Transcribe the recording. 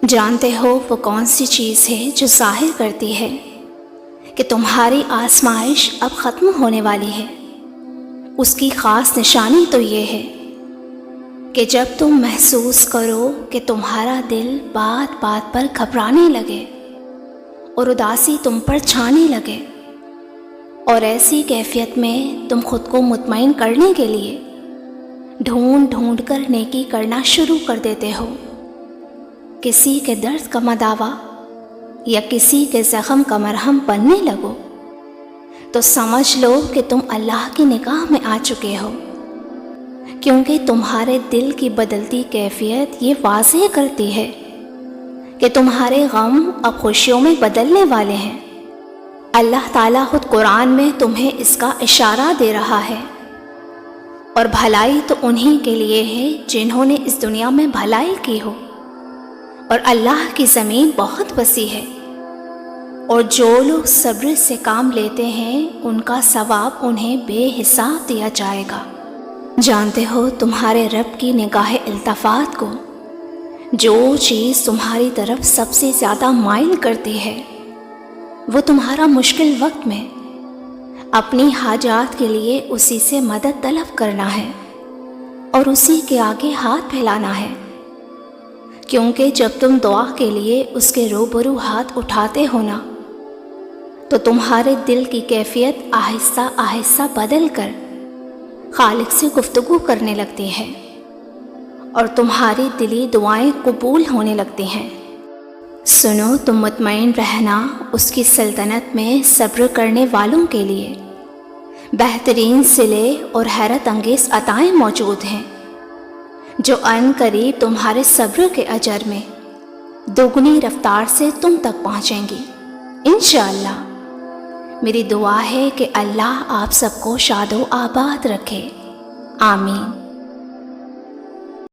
جانتے ہو وہ کون سی چیز ہے جو ظاہر کرتی ہے کہ تمہاری آزمائش اب ختم ہونے والی ہے؟ اس کی خاص نشانی تو یہ ہے کہ جب تم محسوس کرو کہ تمہارا دل بات بات پر گھبرانے لگے اور اداسی تم پر چھانے لگے، اور ایسی کیفیت میں تم خود کو مطمئن کرنے کے لیے ڈھونڈ ڈھونڈ کر نیکی کرنا شروع کر دیتے ہو، کسی کے درد کا مداوا یا کسی کے زخم کا مرہم بننے لگو، تو سمجھ لو کہ تم اللہ کی نگاہ میں آ چکے ہو، کیونکہ تمہارے دل کی بدلتی کیفیت یہ واضح کرتی ہے کہ تمہارے غم اب خوشیوں میں بدلنے والے ہیں۔ اللہ تعالیٰ خود قرآن میں تمہیں اس کا اشارہ دے رہا ہے، اور بھلائی تو انہی کے لیے ہے جنہوں نے اس دنیا میں بھلائی کی ہو، اور اللہ کی زمین بہت وسیع ہے، اور جو لوگ صبر سے کام لیتے ہیں ان کا ثواب انہیں بے حساب دیا جائے گا۔ جانتے ہو تمہارے رب کی نگاہ التفات کو جو چیز تمہاری طرف سب سے زیادہ مائل کرتی ہے وہ تمہارا مشکل وقت میں اپنی حاجات کے لیے اسی سے مدد طلب کرنا ہے اور اسی کے آگے ہاتھ پھیلانا ہے، کیونکہ جب تم دعا کے لیے اس کے روبرو ہاتھ اٹھاتے ہو نا، تو تمہارے دل کی کیفیت آہستہ آہستہ بدل کر خالق سے گفتگو کرنے لگتی ہے، اور تمہاری دلی دعائیں قبول ہونے لگتی ہیں۔ سنو، تم مطمئن رہنا، اس کی سلطنت میں صبر کرنے والوں کے لیے بہترین صلے اور حیرت انگیز عطائیں موجود ہیں، جو عن قریب تمہارے صبر کے اجر میں دوگنی رفتار سے تم تک پہنچیں گی انشاءاللہ۔ میری دعا ہے کہ اللہ آپ سب کو شاد و آباد رکھے، آمین۔